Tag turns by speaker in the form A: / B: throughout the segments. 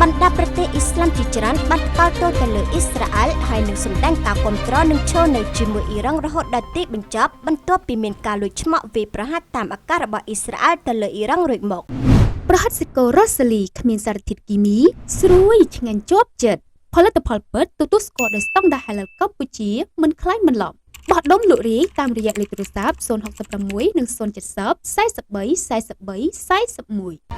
A: បណ្ដាប្រទេសអ៊ីស្លាមជាច្រើនបានថ្កោលទោសទៅលើអ៊ីស្រាអែលហើយនឹងសម្ដែងការគាំទ្រនឹងឈរនៅជាមួយអ៊ីរ៉ង់រហូតដល់ទីបញ្ចប់បន្ទាប់ពីមានការលួចឆ្មក់វាយប្រហារតាមអាកាសរបស់អ៊ីស្រាអែលទៅលើអ៊ីរ៉ង់រួចមកប្រហិតសិករ៉ូសាលីគ្មានសារធាតុគីមីស្រួយឆ្ងាញ់ជាប់ចិត្តផលិតផលពិតទទួលស្គាល់ដោយស្តង់ដារ Halal កម្ពុជាមិនខ្លាញ់មិនឡំបោះដុំលក់រាយតាមរយៈលេខទូរស័ព្ទ066និង070 43 43 41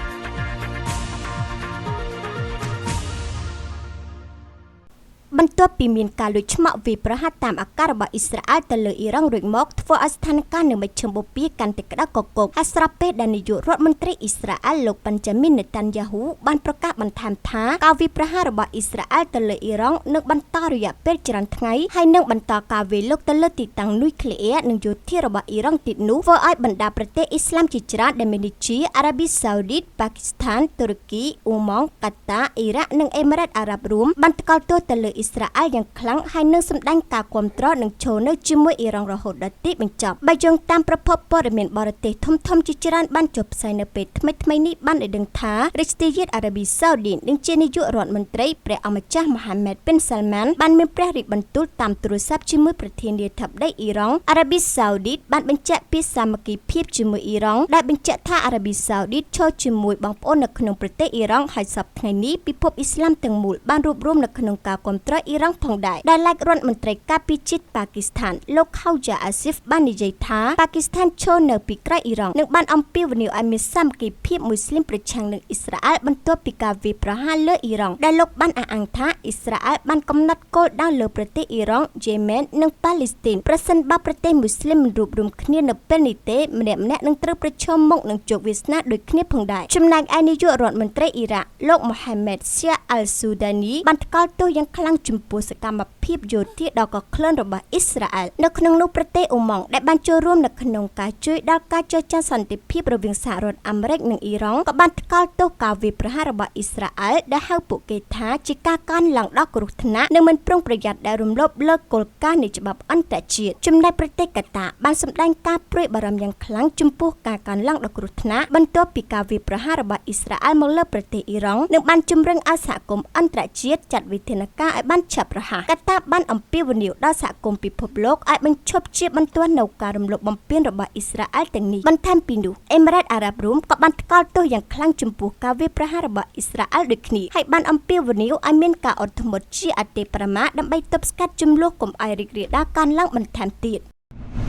A: បន្ទាប់ពីមានការលួចឆ្មក់វាយប្រហារតាមអាកាសរបស់អ៊ីស្រាអែលទៅលើអ៊ីរ៉ង់រួចមកធ្វើឲ្យស្ថានភាពនៅមជ្ឈមបូព៌ាកាន់តែក្តៅកគុកហើយស្រាប់ពេលដែលនាយករដ្ឋមន្ត្រីអ៊ីស្រាអែលលោកបញ្ចាមីន នេតានយ៉ាហ៊ូបានប្រកាសបន្ថែមថាការវាយប្រហាររបស់អ៊ីស្រាអែលទៅលើអ៊ីរ៉ង់នឹងបន្តរយៈពេលច្រើនថ្ងៃហើយនឹងបន្តការវាយលុកទៅលើទីតាំងនុយក្លេអ៊ែរនិងយោធារបស់អ៊ីរ៉ង់ទៀតនោះធ្វើឲ្យបណ្ដាប្រទេសអ៊ីស្លាមជាច្រើនដែលមានដូចជាអារ៉ាប៊ីសាអូឌីត ប៉ាគីស្ថាន តុរគី អ៊ូម៉ង់ កាតា អ៊ីរ៉ាក់និងអេមីរ៉ាតអារ៉ាប់រួមបានថ្កោលទោសទៅលើអ៊ីស្រាអែលយ៉ាងខ្លាំងហើយនឹងសម្ដែងការគាំទ្រនឹងឈរនៅជាមួយអ៊ីរ៉ង់រហូតដល់ទីបញ្ចប់បើយោងតាមប្រភពព័ត៌មានបរទេសធំៗជាច្រើនបានចុះផ្សាយនៅពេលថ្មីៗនេះបានឲ្យដឹងថារាជធានីអារ៉ាប៊ីសាអូឌីតនិងជានាយករដ្ឋមន្ត្រីព្រះអម្ចាស់មូហាម៉ែតប៊ិនសាល់ម៉ានបានមានព្រះរាជបន្ទូលតាមទូរស័ព្ទជាមួយប្រធានាធិបតីអ៊ីរ៉ង់អារ៉ាប៊ីសាអូឌីតបានបញ្ជាក់ពីសាមគ្គីភាពជាមួយអ៊ីរ៉ង់ដែលបញ្ជាក់ថាអារ៉ាប៊ីសាអូឌីតឈរជាមួយបងប្អូននៅក្នុងប្រទេសអ៊ីរ៉ង់ហើយសប្តាហ៍ថ្ងៃនេះពិភពអ៊ីស្លាមទាំងមូលបានរួបរวมនៅក្នុងការគាំទ្រអ៊ីរ៉ង់ផងដែរដែលឡែករដ្ឋមន្ត្រីការពារជាតិប៉ាគីស្ថានលោកខៅយ៉ាអាស៊ីហ្វបាននិយាយថាប៉ាគីស្ថានឈរនៅពីក្រោយអ៊ីរ៉ង់និងបានអំពាវនាវឲ្យមានសាមគ្គីភាពមូស្លីមប្រឆាំងនឹងអ៊ីស្រាអែលបន្ទាប់ពីការវាយប្រហារលើអ៊ីរ៉ង់ដែលលោកបានអះអាងថាអ៊ីស្រាអែលបានកំណត់គោលដៅលើប្រទេសអ៊ីរ៉ង់យេម៉ែននិងប៉ាឡេស្ទីនប្រសិនបើប្រទេសមូស្លីមមិនរួបរวมគ្នានៅពេលនេះទេម្នាក់ៗនឹងត្រូវប្រឈមមុខនឹងជោគវាសនាដូចគ្នាផងដែរចំណែកឯនាយករដ្ឋមន្ត្រីអ៊ីរ៉ាក់លោកមូហាម៉ែតសៀអាល់ស៊ូដានីបានថ្កោលទោសយ៉ាងខ្លាំងចំពោះសកម្មភាពយោធាដ៏កក្លិនរបស់អ៊ីស្រាអែលនៅក្នុងនោះប្រទេសអ៊ូម៉ង់ដែលបានចូលរួមនៅក្នុងការជួយដល់ការចរចាសន្តិភាពរវាងសហរដ្ឋអាមេរិកនិងអ៊ីរ៉ង់ក៏បានថ្កោលទោសការវាយប្រហាររបស់អ៊ីស្រាអែលដែលហៅពួកគេថាជាការកើនឡើងដល់គ្រោះថ្នាក់និងមិនប្រុងប្រយ័ត្នដែលរំលោភលើគោលការណ៍នៃច្បាប់អន្តរជាតិចំណែកប្រទេសកាតាបានសម្ដែងការព្រួយបារម្ភយ៉ាងខ្លាំងចំពោះការកើនឡើងដល់គ្រោះថ្នាក់បន្ទាប់ពីការវាយប្រហាររបស់អ៊ីស្រាអែលមកលើប្រទេសអ៊ីរ៉ង់និងបានជំរុញឲ្យសហគមន៍អន្តរជាតិចាត់វិធានការឲ្យបានឆាប់រហ័សកាតាបានអំពាវនាវដល់សហគមន៍ពិភពលោកឲ្យបញ្ឈប់ជាបន្ទាន់នៅការរំលោភបំពានរបស់អ៊ីស្រាអែលទាំងនេះបន្ថែមពីនោះអេមីរ៉ាតអារ៉ាប់រួមក៏បានថ្កោលទោសយ៉ាងខ្លាំងចំពោះការវាយប្រហាររបស់អ៊ីស្រាអែលដូចគ្នាហើយបានអំពាវនាវឲ្យមានការអត់ធ្មត់ជាអតិបរមាដើម្បីទប់ស្កាត់ចំនួនកុំឲ្យរីករាលដាលកើនឡើងបន្ថែមទៀត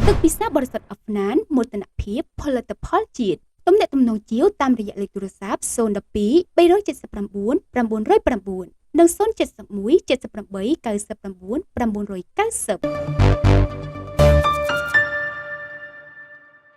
A: ទឹកពិសាបរិសុទ្ធអហ្វណានមោទនភាពផលិតផលជាតិទំនាក់ទំនងជាវតាមរយៈលេខទូរស័ព្ទ012 379 909និង071 78 99 990